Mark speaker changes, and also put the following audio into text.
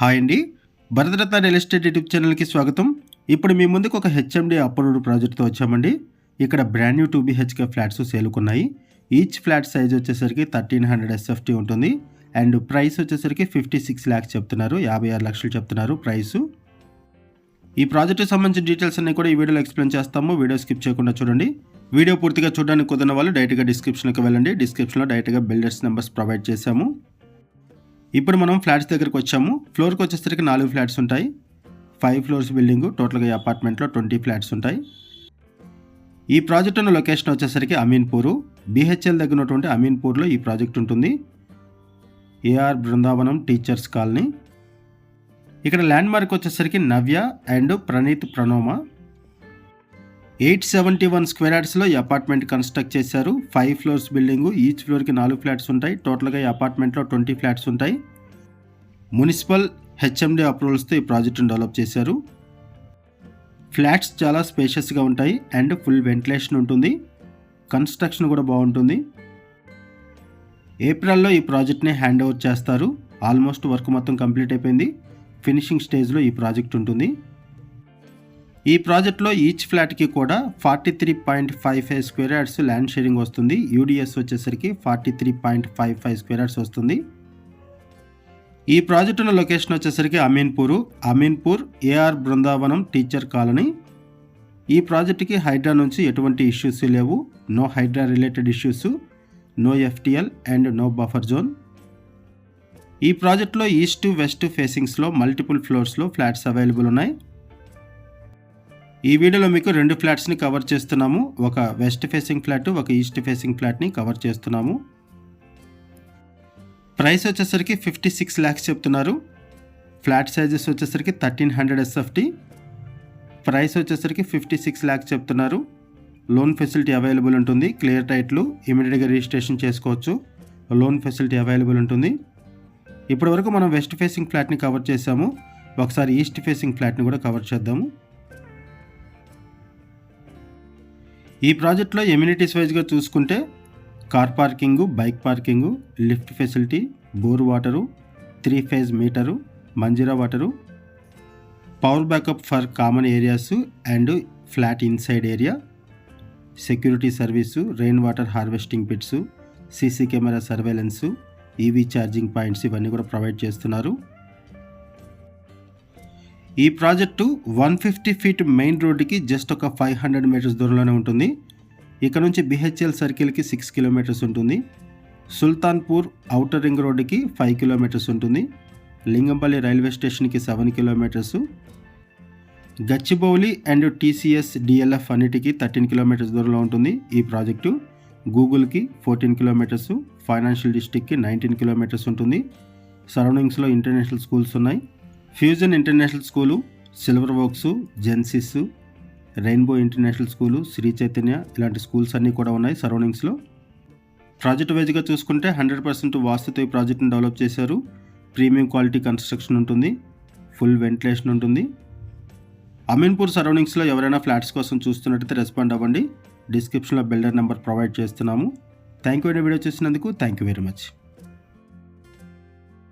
Speaker 1: Hi అండి, Bharat Ratna real estate YouTube ఛానల్కి స్వాగతం. ఇప్పుడు మీ ముందుకు ఒక హెచ్ఎండి అప్రూవ్డ్ ప్రాజెక్ట్తో వచ్చామండి. ఇక్కడ బ్రాండ్ న్యూ 2 BHK ఫ్లాట్స్ సేలుకున్నాయి. ఈచ్ ఫ్లాట్ సైజ్ వచ్చేసరికి 1300 SFT ఉంటుంది. అండ్ ప్రైస్ వచ్చేసరికి 56 lakhs చెప్తున్నారు, 56 లక్షలు చెప్తున్నారు ప్రైసు. ఈ ప్రాజెక్ట్కి సంబంధించిన డీటెయిల్స్ అన్ని కూడా ఈ వీడియోలో ఎక్స్ప్లెయిన్ చేస్తాము. వీడియో స్కిప్ చేయకుండా చూడండి. వీడియో పూర్తిగా చూడడానికి కుదిరిన వాళ్ళు డైరెక్ట్గా డిస్క్రిప్షన్కి వెళ్ళండి. డిస్క్రిప్షన్లో డైరెక్ట్గా బిల్డర్స్ నెంబర్స్ ప్రొవైడ్ చేశాము. ఇప్పుడు మనం ఫ్లాట్స్ దగ్గరకు వచ్చాము. ఫ్లోర్కి వచ్చేసరికి 4 ఫ్లాట్స్ ఉంటాయి. 5 floors బిల్డింగ్. టోటల్గా ఈ అపార్ట్మెంట్లో 20 ఫ్లాట్స్ ఉంటాయి. ఈ ప్రాజెక్ట్ ఉన్న లొకేషన్ వచ్చేసరికి అమీన్పూర్, BHL దగ్గర ఉన్నటువంటి అమీన్పూర్లో ఈ ప్రాజెక్ట్ ఉంటుంది. AR Brindavanam teachers colony. ఇక్కడ ల్యాండ్ మార్క్ వచ్చేసరికి నవ్య అండ్ ప్రణీత్ ప్రణోమ. 871 square yardsలో ఈ అపార్ట్మెంట్ కన్స్ట్రక్ట్ చేశారు. 5 floors బిల్డింగ్. ఈచ్ ఫ్లోర్కి 4 ఫ్లాట్స్ ఉంటాయి. టోటల్గా ఈ అపార్ట్మెంట్లో 20 ఫ్లాట్స్ ఉంటాయి. మున్సిపల్ హెచ్ఎండి అప్రూవల్స్తో ఈ ప్రాజెక్ట్ని డెవలప్ చేశారు. ఫ్లాట్స్ చాలా స్పేషియస్గా ఉంటాయి అండ్ ఫుల్ వెంటిలేషన్ ఉంటుంది. కన్స్ట్రక్షన్ కూడా బాగుంటుంది. ఏప్రిల్లో ఈ ప్రాజెక్ట్ని హ్యాండ్ ఓవర్ చేస్తారు. ఆల్మోస్ట్ వర్క్ మొత్తం కంప్లీట్ అయిపోయింది. ఫినిషింగ్ స్టేజ్లో ఈ ప్రాజెక్ట్ ఉంటుంది. ఈ ప్రాజెక్ట్లో ఈచ్ ఫ్లాట్కి కూడా 43.55 square yards ల్యాండ్ షేరింగ్ వస్తుంది. UDS వచ్చేసరికి 43.55 square yards వస్తుంది. ఈ ప్రాజెక్ట్ ఉన్న లొకేషన్ వచ్చేసరికి Ameenpur AR Brindavanam teacher colony. ఈ ప్రాజెక్ట్కి హైడ్రా నుంచి ఎటువంటి ఇష్యూస్ లేవు. No Hydraa related issues, no FTL and no buffer zone. ఈ ప్రాజెక్ట్లో ఈస్ట్ వెస్ట్ ఫేసింగ్స్లో మల్టిపుల్ ఫ్లోర్స్లో ఫ్లాట్స్ అవైలబుల్ ఉన్నాయి. ఈ వీడియోలో మీకు 2 ఫ్లాట్స్ని కవర్ చేస్తున్నాము. ఒక వెస్ట్ ఫేసింగ్ ఫ్లాట్, ఒక ఈస్ట్ ఫేసింగ్ ఫ్లాట్ని కవర్ చేస్తున్నాము. ప్రైస్ వచ్చేసరికి 56 lakhs చెప్తున్నారు. ఫ్లాట్ సైజెస్ వచ్చేసరికి 1300 SFT. ప్రైస్ వచ్చేసరికి 56 lakhs చెప్తున్నారు. లోన్ ఫెసిలిటీ అవైలబుల్ ఉంటుంది. క్లియర్ టైట్లు, ఇమీడియట్గా రిజిస్ట్రేషన్ చేసుకోవచ్చు. లోన్ ఫెసిలిటీ అవైలబుల్ ఉంటుంది. ఇప్పటి వరకు మనం వెస్ట్ ఫేసింగ్ ఫ్లాట్ని కవర్ చేసాము. ఒకసారి ఈస్ట్ ఫేసింగ్ ఫ్లాట్ని కూడా కవర్ చేద్దాము. ఈ ప్రాజెక్ట్లో ఎమ్యూనిటీస్ వైజ్గా చూసుకుంటే car parking, bike parking, lift facility, bore water, 3 phase meter, Manjira water, power backup for common areas and flat inside area, security service, rain water harvesting pits, CC camera surveillance, EV charging points ఇవన్నీ కూడా provide చేస్తున్నారు. ఈ project 150 feet main రోడ్డుకి just ఒక 500 meters దూరంలోనే ఉంటుంది. ఇక్కడ నుంచి BHL సర్కిల్కి 6 kilometers ఉంటుంది. సుల్తాన్పూర్ ఔటర్ రింగ్ రోడ్డుకి 5 kilometers ఉంటుంది. లింగంపల్లి రైల్వే స్టేషన్కి 7 kilometers. Gachibowli and TCS DLF అన్నిటికీ 13 kilometers దూరంలో ఉంటుంది ఈ ప్రాజెక్టు. గూగుల్కి 14 kilometers, ఫైనాన్షియల్ డిస్ట్రిక్ట్కి 19 kilometers ఉంటుంది. సరౌండింగ్స్లో ఇంటర్నేషనల్ స్కూల్స్ ఉన్నాయి. Fusion international school, Silver Works, Genesis, Rainbow international school, Sri Chaitanya ఇలాంటి స్కూల్స్ అన్నీ కూడా ఉన్నాయి సరౌండింగ్స్లో. ప్రాజెక్ట్ వైజ్గా చూసుకుంటే 100% వాస్తుతో ఈ ప్రాజెక్ట్ని డెవలప్ చేశారు. ప్రీమియం క్వాలిటీ కన్స్ట్రక్షన్ ఉంటుంది. ఫుల్ వెంటిలేషన్ ఉంటుంది. అమీన్పూర్ సరౌండింగ్స్లో ఎవరైనా ఫ్లాట్స్ కోసం చూస్తున్నట్టయితే రెస్పాండ్ అవ్వండి. డిస్క్రిప్షన్లో బిల్డర్ నెంబర్ ప్రొవైడ్ చేస్తున్నాము. థ్యాంక్ యూ అండి వీడియో చూసినందుకు. Thank you very much.